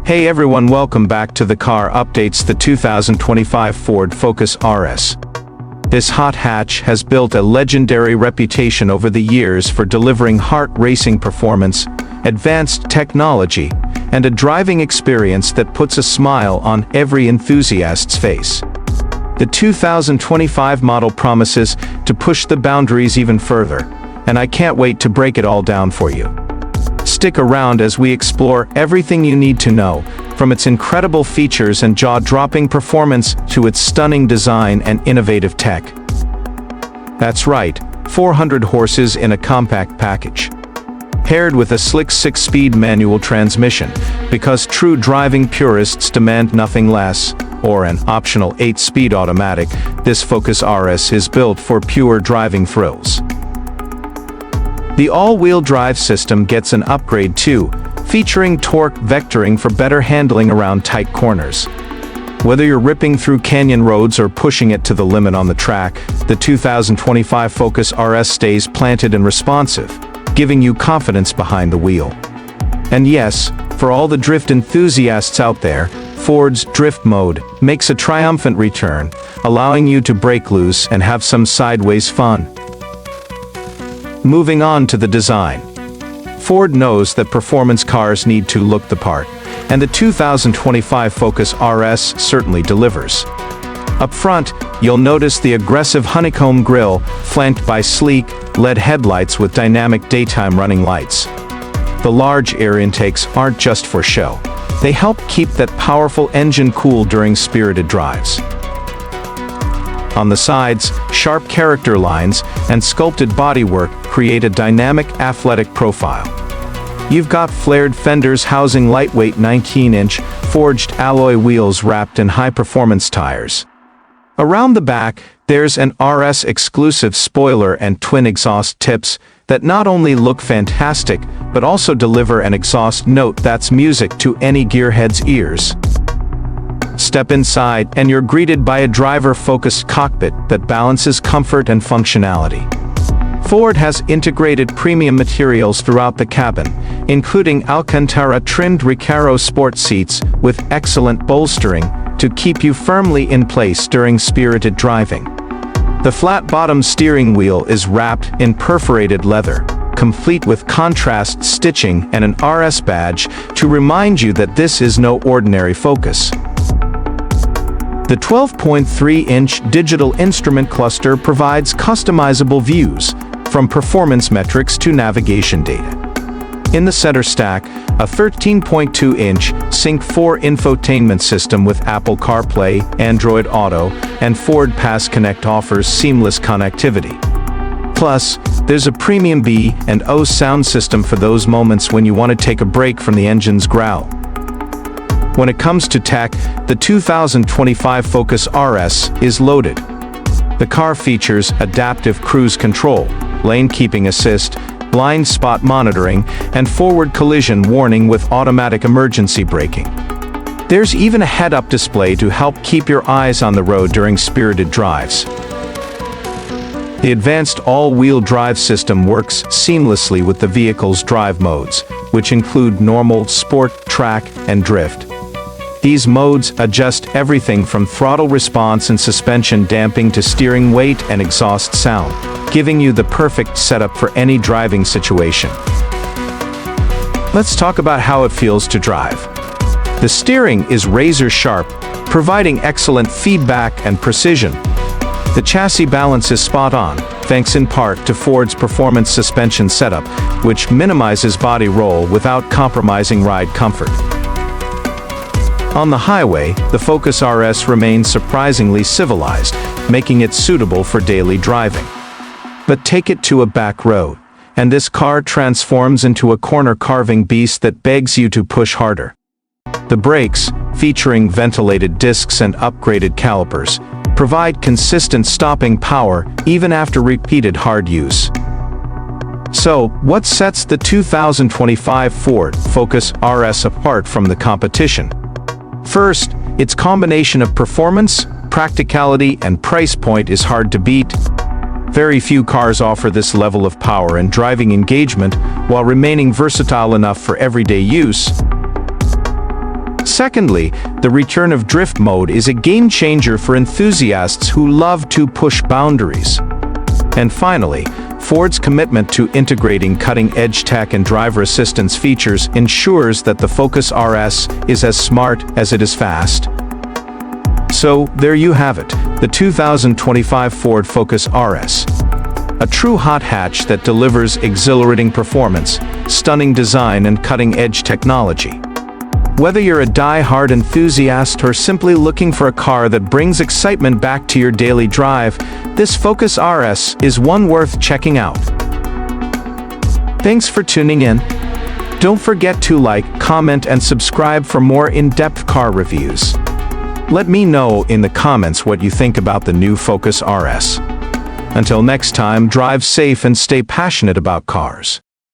Hey everyone, welcome back to the Car Updates, the 2025 Ford Focus RS. This hot hatch has built a legendary reputation over the years for delivering heart-racing performance, advanced technology, and a driving experience that puts a smile on every enthusiast's face. The 2025 model promises to push the boundaries even further, and I can't wait to break it all down for you. Stick around as we explore everything you need to know, from its incredible features and jaw-dropping performance to its stunning design and innovative tech. That's right, 400 horses in a compact package. Paired with a slick 6-speed manual transmission, because true driving purists demand nothing less, or an optional 8-speed automatic, this Focus RS is built for pure driving thrills. The all-wheel drive system gets an upgrade too, featuring torque vectoring for better handling around tight corners. Whether you're ripping through canyon roads or pushing it to the limit on the track, the 2025 Focus RS stays planted and responsive, giving you confidence behind the wheel. And yes, for all the drift enthusiasts out there, Ford's Drift Mode makes a triumphant return, allowing you to break loose and have some sideways fun. Moving on to the design. Ford knows that performance cars need to look the part, and the 2025 Focus RS certainly delivers. Up front, you'll notice the aggressive honeycomb grille, flanked by sleek, LED headlights with dynamic daytime running lights. The large air intakes aren't just for show. They help keep that powerful engine cool during spirited drives. On the sides, sharp character lines and sculpted bodywork create a dynamic, athletic profile. You've got flared fenders housing lightweight 19-inch, forged alloy wheels wrapped in high-performance tires. Around the back, there's an RS-exclusive spoiler and twin exhaust tips that not only look fantastic, but also deliver an exhaust note that's music to any gearhead's ears. Step inside, and you're greeted by a driver-focused cockpit that balances comfort and functionality. Ford has integrated premium materials throughout the cabin, including Alcantara-trimmed Recaro sport seats with excellent bolstering to keep you firmly in place during spirited driving. The flat-bottom steering wheel is wrapped in perforated leather, complete with contrast stitching and an RS badge to remind you that this is no ordinary Focus. The 12.3-inch digital instrument cluster provides customizable views, from performance metrics to navigation data. In the center stack, a 13.2-inch Sync 4 infotainment system with Apple CarPlay, Android Auto, and Ford Pass Connect offers seamless connectivity. Plus, there's a premium B&O sound system for those moments when you want to take a break from the engine's growl. When it comes to tech, the 2025 Focus RS is loaded. The car features adaptive cruise control, lane keeping assist, blind spot monitoring, and forward collision warning with automatic emergency braking. There's even a head-up display to help keep your eyes on the road during spirited drives. The advanced all-wheel drive system works seamlessly with the vehicle's drive modes, which include normal, sport, track, and drift. These modes adjust everything from throttle response and suspension damping to steering weight and exhaust sound, giving you the perfect setup for any driving situation. Let's talk about how it feels to drive. The steering is razor-sharp, providing excellent feedback and precision. The chassis balance is spot-on, thanks in part to Ford's performance suspension setup, which minimizes body roll without compromising ride comfort. On the highway, the Focus RS remains surprisingly civilized, making it suitable for daily driving. But take it to a back road, and this car transforms into a corner-carving beast that begs you to push harder. The brakes, featuring ventilated discs and upgraded calipers, provide consistent stopping power even after repeated hard use. So, what sets the 2025 Ford Focus RS apart from the competition? First, its combination of performance, practicality, and price point is hard to beat. Very few cars offer this level of power and driving engagement while remaining versatile enough for everyday use. Secondly, the return of drift mode is a game changer for enthusiasts who love to push boundaries. And finally, Ford's commitment to integrating cutting-edge tech and driver assistance features ensures that the Focus RS is as smart as it is fast. So, there you have it, the 2025 Ford Focus RS. A true hot hatch that delivers exhilarating performance, stunning design, and cutting-edge technology. Whether you're a die-hard enthusiast or simply looking for a car that brings excitement back to your daily drive, this Focus RS is one worth checking out. Thanks for tuning in. Don't forget to like, comment, and subscribe for more in-depth car reviews. Let me know in the comments what you think about the new Focus RS. Until next time, drive safe and stay passionate about cars.